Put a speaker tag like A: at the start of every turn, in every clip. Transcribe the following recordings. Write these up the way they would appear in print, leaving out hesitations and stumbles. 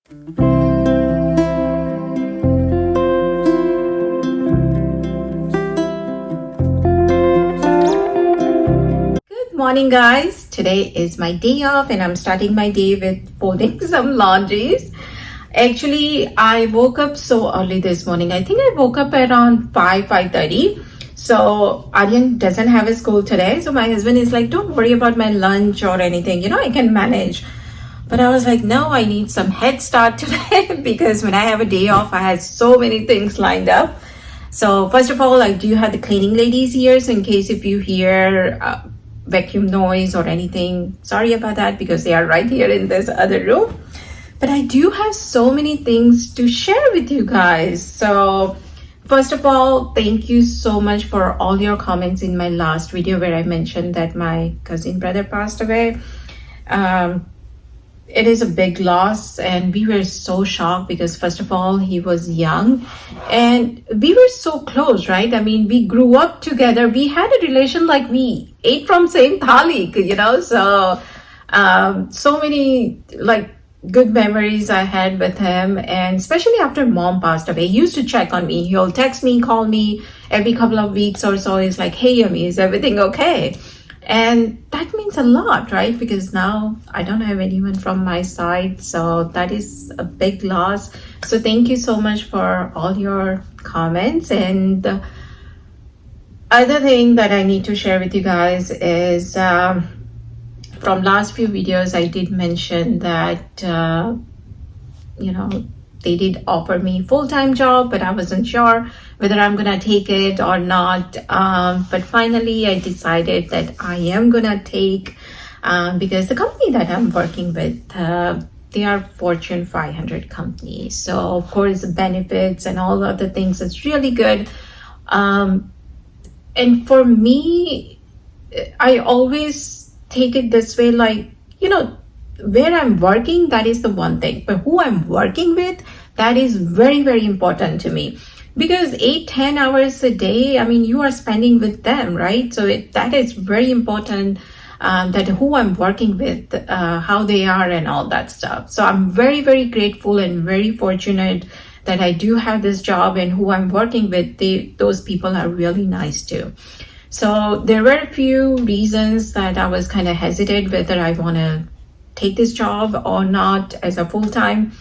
A: Morning guys, today is my day off and I'm starting my day with folding some laundries. Actually, I woke up so early this morning. I think I woke up around 5:30. So Aryan doesn't have a school today, so my husband is like, don't worry about my lunch or anything, I can manage. But I was like, no, I need some head start today because when I have a day off, I had so many things lined up. So first of all, I do have the cleaning ladies here, so in case if you hear vacuum noise or anything, sorry about that because they are right here in this other room. But I do have so many things to share with you guys. So first of all, thank you so much for all your comments in my last video where I mentioned that my cousin brother passed away. It is a big loss and we were so shocked because first of all, he was young and we were so close, right? I mean, we grew up together. We had a relation like we ate from same thali, so so many like good memories I had with him. And especially after mom passed away, he used to check on me. He'll text me, call me every couple of weeks or so. He's like, hey, Yummy, is everything okay? And that means a lot, right? Because now I don't have anyone from my side. So that is a big loss. So thank you so much for all your comments. And the other thing that I need to share with you guys is from last few videos, I did mention that, they did offer me full-time job, but I wasn't sure whether I'm gonna take it or not. But finally, I decided that I am gonna take because the company that I'm working with, they are Fortune 500 companies. So of course, the benefits and all other things is really good. And for me, I always take it this way, like, where I'm working, that is the one thing, but who I'm working with, that is very, very important to me because 8-10 hours a day, I mean, you are spending with them, right? So that is very important, that who I'm working with, how they are and all that stuff. So I'm very, very grateful and very fortunate that I do have this job and who I'm working with, those people are really nice too. So there were a few reasons that I was kind of hesitant whether I want to take this job or not as a full-time,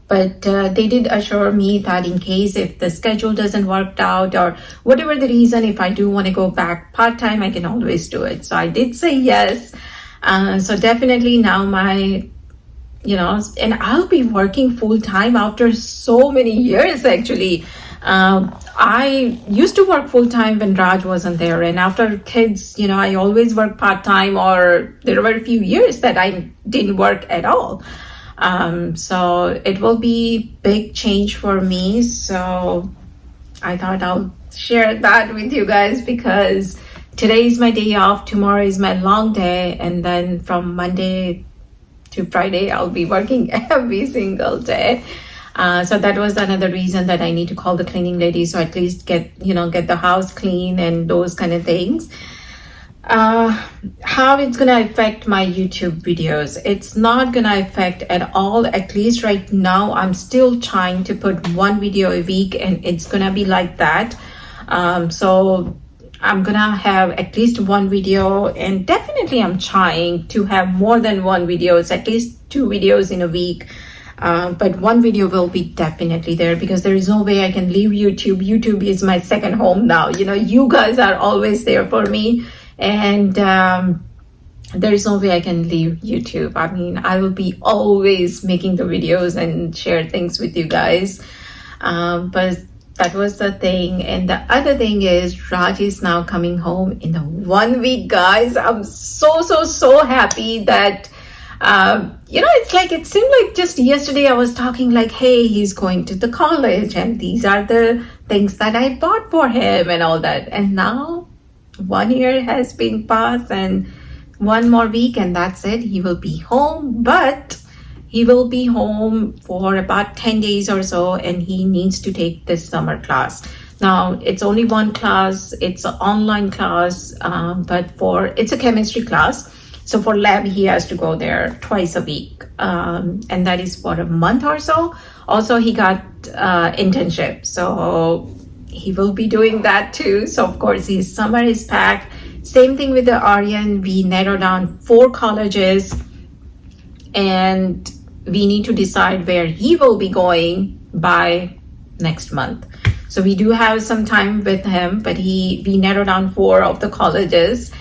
A: but they did assure me that in case if the schedule doesn't work out or whatever the reason, if I do want to go back part-time, I can always do it. So I did say yes. So definitely now my, and I'll be working full-time after so many years actually. I used to work full-time when Raj wasn't there, and after kids, I always work part-time, or there were a few years that I didn't work at all. So it will be big change for me. So I thought I'll share that with you guys because today is my day off, tomorrow is my long day, and then from Monday to Friday, I'll be working every single day. So that was another reason that I need to call the cleaning lady, so at least get the house clean and those kind of things. How it's gonna affect my YouTube videos? It's not gonna affect at all. At least right now, I'm still trying to put one video a week, and it's gonna be like that. So I'm gonna have at least one video, and definitely I'm trying to have more than one videos, at least 2 videos in a week. But one video will be definitely there because there is no way I can leave YouTube. YouTube is my second home now. You guys are always there for me, and there is no way I can leave YouTube. I mean, I will be always making the videos and share things with you guys. But that was the thing. And the other thing is Raj is now coming home in the 1 week, guys. I'm so happy that it's like, it seemed like just yesterday I was talking like, hey, he's going to the college and these are the things that I bought for him and all that. And now 1 year has been passed and 1 more week and that's it. He will be home, but he will be home for about 10 days or so, and he needs to take this summer class. Now, it's only 1 class. It's an online class, but it's a chemistry class. So for lab, he has to go there twice a week, and that is for a month or so. Also, he got internship, so he will be doing that too. So of course, his summer is packed. Same thing with the Aryan. We narrowed down 4 colleges, and we need to decide where he will be going by next month. So we do have some time with him, but we narrowed down 4 of the colleges.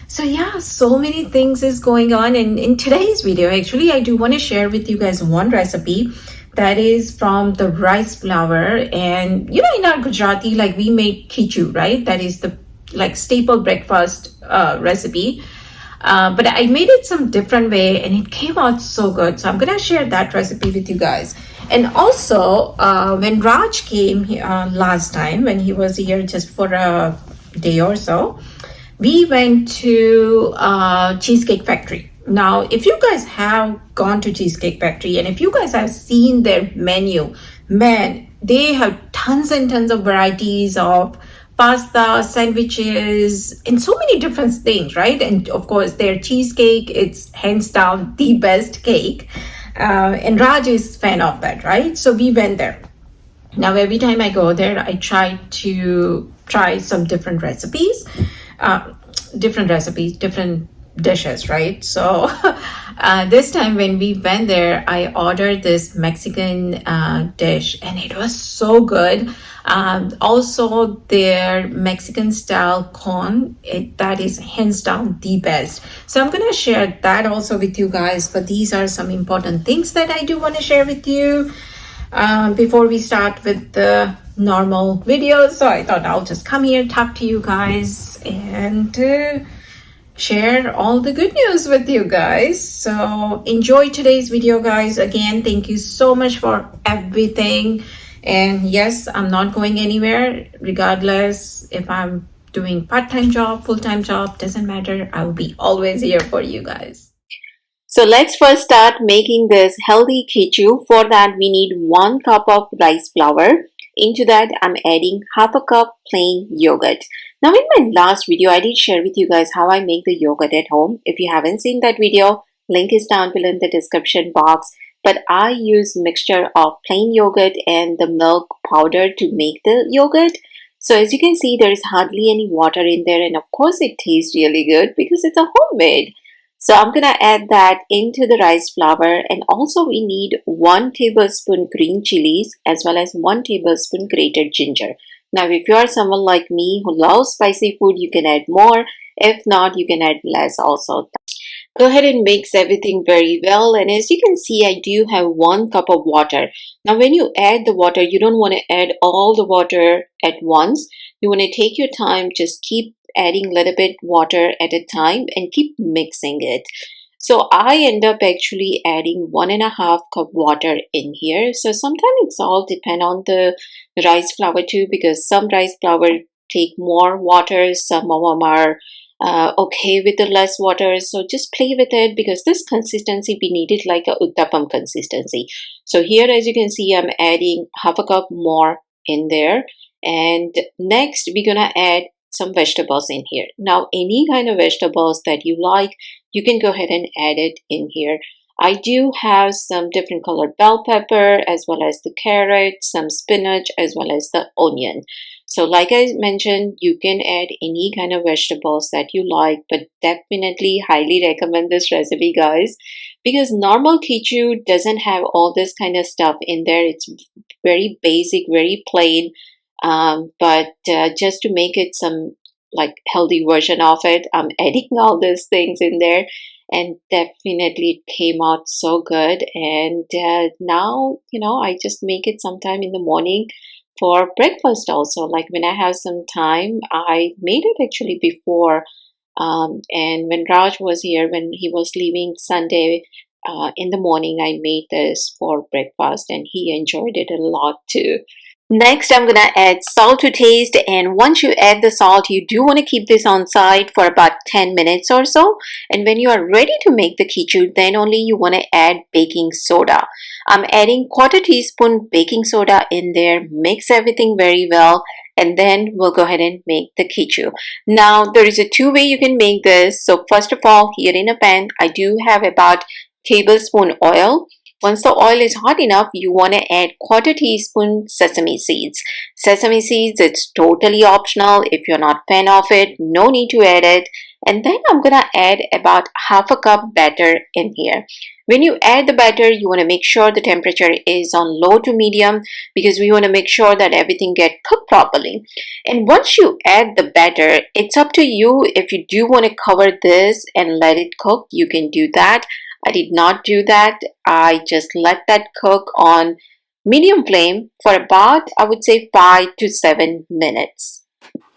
A: So yeah, so many things is going on. And in today's video, actually, I do want to share with you guys one recipe that is from the rice flour. And you know, in our Gujarati, like we make kichu, right? That is the like staple breakfast recipe. But I made it some different way and it came out so good. So I'm gonna share that recipe with you guys. And also, when Raj came last time, when he was here just for a day or so, we went to Cheesecake Factory. Now, if you guys have gone to Cheesecake Factory and if you guys have seen their menu, man, they have tons and tons of varieties of pasta, sandwiches, and so many different things, right? And of course, their cheesecake, it's hands down the best cake. And Raj is fan of that, right? So we went there. Now, every time I go there, I try to try some different recipes, different dishes, right? So this time when we went there, I ordered this Mexican dish and it was so good. Also their Mexican style corn, that is hands down the best. So I'm gonna share that also with you guys, but these are some important things that I do want to share with you before we start with the normal videos. So I thought I'll just come here, talk to you guys, and share all the good news with you guys. So enjoy today's video, guys. Again, thank you so much for everything. And yes, I'm not going anywhere, regardless if I'm doing part-time job, full-time job, doesn't matter. I will be always here for you guys. So let's first start making this healthy kichu. For that, we need 1 cup of rice flour. Into that, I'm adding half a cup plain yogurt. Now, in my last video, I did share with you guys how I make the yogurt at home. If you haven't seen that video, link is down below in the description box. But I use mixture of plain yogurt and the milk powder to make the yogurt. So as you can see, there is hardly any water in there. And of course, it tastes really good because it's a homemade. So I'm going to add that into the rice flour, and also we need 1 tablespoon green chilies as well as 1 tablespoon grated ginger. Now, if you are someone like me who loves spicy food, you can add more. If not, you can add less also. Go ahead and mix everything very well, and as you can see, I do have 1 cup of water. Now, when you add the water, you don't want to add all the water at once. You want to take your time, just keep adding a little bit water at a time and keep mixing it. So I end up actually adding 1.5 cup water in here. So sometimes it's all depend on the rice flour too, because some rice flour take more water, some of them are okay with the less water. So just play with it, because this consistency we need it like a uttapam consistency. So here, as you can see, I'm adding half a cup more in there. And next we're gonna add some vegetables in here. Now, any kind of vegetables that you like, you can go ahead and add it in here. I do have some different colored bell pepper, as well as the carrot, some spinach, as well as the onion. So like I mentioned, you can add any kind of vegetables that you like, but definitely highly recommend this recipe, guys, because normal kichu doesn't have all this kind of stuff in there. It's very basic, very plain. But just to make it some like healthy version of it, I'm adding all these things in there, and definitely it came out so good. And now, you know, I just make it sometime in the morning for breakfast also. Like when I have some time, I made it actually before. And when Raj was here, when he was leaving Sunday in the morning, I made this for breakfast and he enjoyed it a lot too. Next, I'm gonna add salt to taste, and once you add the salt, you do want to keep this on side for about 10 minutes or so. And when you are ready to make the kichu, then only you want to add baking soda. I'm adding 1/4 teaspoon baking soda in there. Mix everything very well. and then we'll go ahead and make the kichu. Now there is a two way you can make this. So first of all, here in a pan I do have about tablespoon oil. Once the oil is hot enough, you want to add quarter teaspoon sesame seeds. Sesame seeds, it's totally optional. If you're not fan of it, no need to add it. And then I'm gonna add about half a cup batter in here. When you add the batter, you want to make sure the temperature is on low to medium, because we want to make sure that everything get cooked properly. And once you add the batter, it's up to you. If you do want to cover this and let it cook, you can do that. I did not do that. I just let that cook on medium flame for about, I would say, 5 to 7 minutes.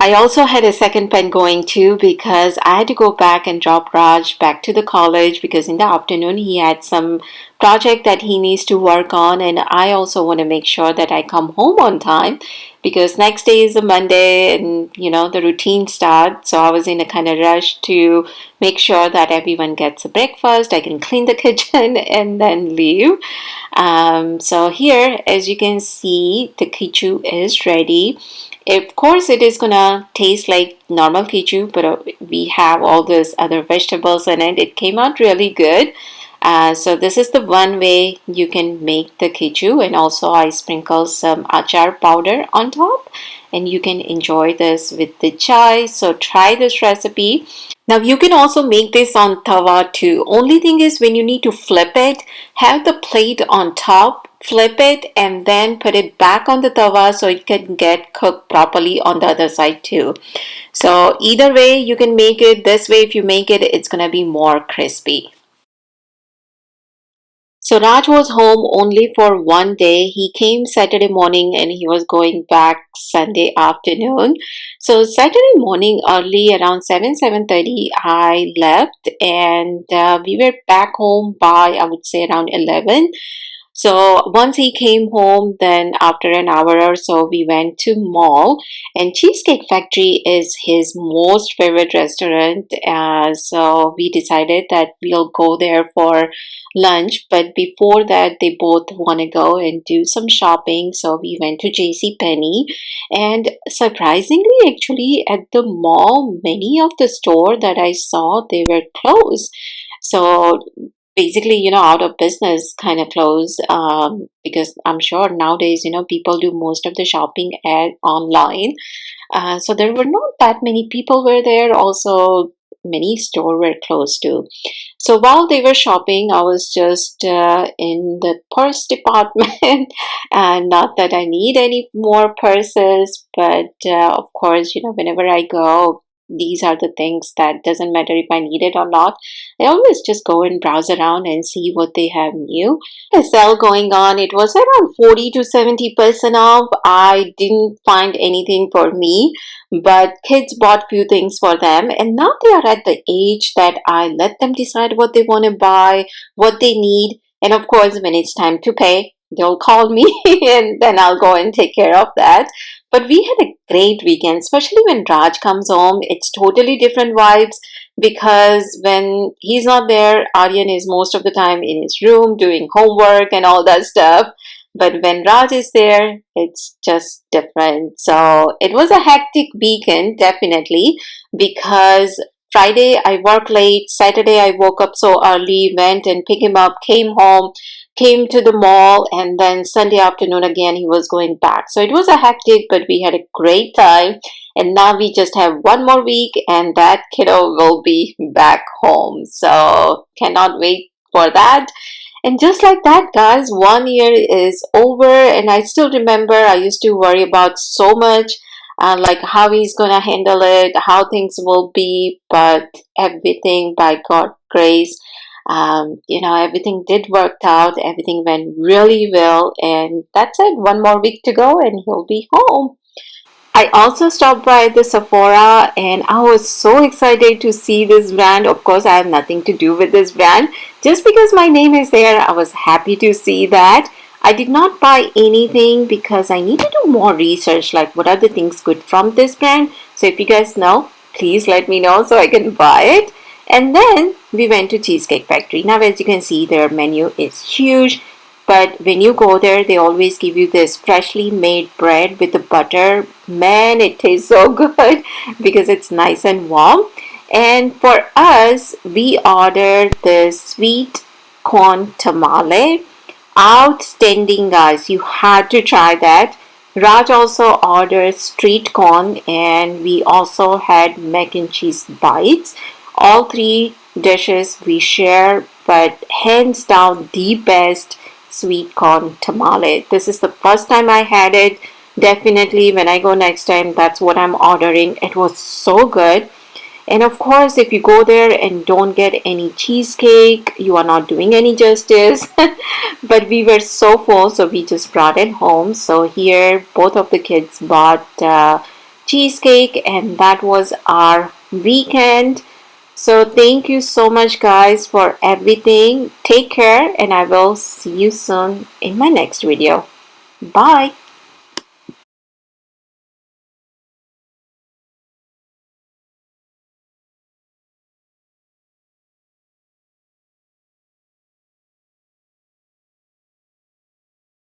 A: I also had a second pen going too, because I had to go back and drop Raj back to the college, because in the afternoon he had some project that he needs to work on, and I also want to make sure that I come home on time, because next day is a Monday and the routine starts. So I was in a kind of rush to make sure that everyone gets a breakfast. I can clean the kitchen and then leave. So here, as you can see, the kichu is ready. Of course, it is gonna taste like normal kichu, but we have all those other vegetables in it. It came out really good. So this is the one way you can make the kichu, and also I sprinkle some achar powder on top, and you can enjoy this with the chai. So try this recipe. Now you can also make this on tawa too. Only thing is, when you need to flip it, have the plate on top, flip it, and then put it back on the tawa so it can get cooked properly on the other side too. So either way you can make it. This way, if you make it, it's gonna be more crispy. So Raj was home only for one day. He came Saturday morning and he was going back Sunday afternoon. So Saturday morning early around 7:30 I left, and we were back home by, I would say, around 11. So once he came home, then after an hour or so, we went to mall, and Cheesecake Factory is his most favorite restaurant. So we decided that we'll go there for lunch. But before that, they both want to go and do some shopping. So we went to JC Penney, and surprisingly, actually, at the mall, many of the store that I saw, they were closed. So basically, out of business kind of clothes, because I'm sure nowadays, people do most of the shopping at online. So there were not that many people were there. Also, many store were closed too. So while they were shopping, I was just in the purse department, and not that I need any more purses, but of course, whenever I go, these are the things that doesn't matter if I need it or not. I always just go and browse around and see what they have new. A sale going on. It was around 40 to 70% off. I didn't find anything for me, but kids bought few things for them, and now they are at the age that I let them decide what they want to buy, what they need, and of course, when it's time to pay, they'll call me and then I'll go and take care of that. But we had a great weekend, especially when Raj comes home. It's totally different vibes, because when he's not there, Aryan is most of the time in his room doing homework and all that stuff. But when Raj is there, it's just different. So it was a hectic weekend, definitely, because Friday I worked late, Saturday I woke up so early, went and picked him up, came home, came to the mall, and then Sunday afternoon again he was going back. So it was a hectic, but we had a great time. And now we just have one more week, and that kiddo will be back home. So cannot wait for that. And just like that, guys, 1 year is over, and I still remember I used to worry about so much, like how he's gonna handle it, how things will be, but everything by God's grace, everything did work out. Everything went really well, and that's it. One more week to go, and he'll be home. I also stopped by the Sephora, and I was so excited to see this brand. Of course, I have nothing to do with this brand. Just because my name is there, I was happy to see that. I did not buy anything because I need to do more research, like what are the things good from this brand. So if you guys know, please let me know so I can buy it. And then we went to Cheesecake Factory. Now, as you can see, their menu is huge. But when you go there, they always give you this freshly made bread with the butter. Man, it tastes so good because it's nice and warm. And for us, we ordered the sweet corn tamale. Outstanding, guys. You had to try that. Raj also ordered street corn, and we also had mac and cheese bites. All three dishes we share, but hands down the best sweet corn tamale. This is the first time I had it. Definitely when I go next time, that's what I'm ordering. It was so good. And of course, if you go there and don't get any cheesecake, you are not doing any justice. But we were so full, so we just brought it home. So here, both of the kids bought cheesecake, and that was our weekend. So thank you so much, guys, for everything. Take care, and I will see you soon in my next video. Bye.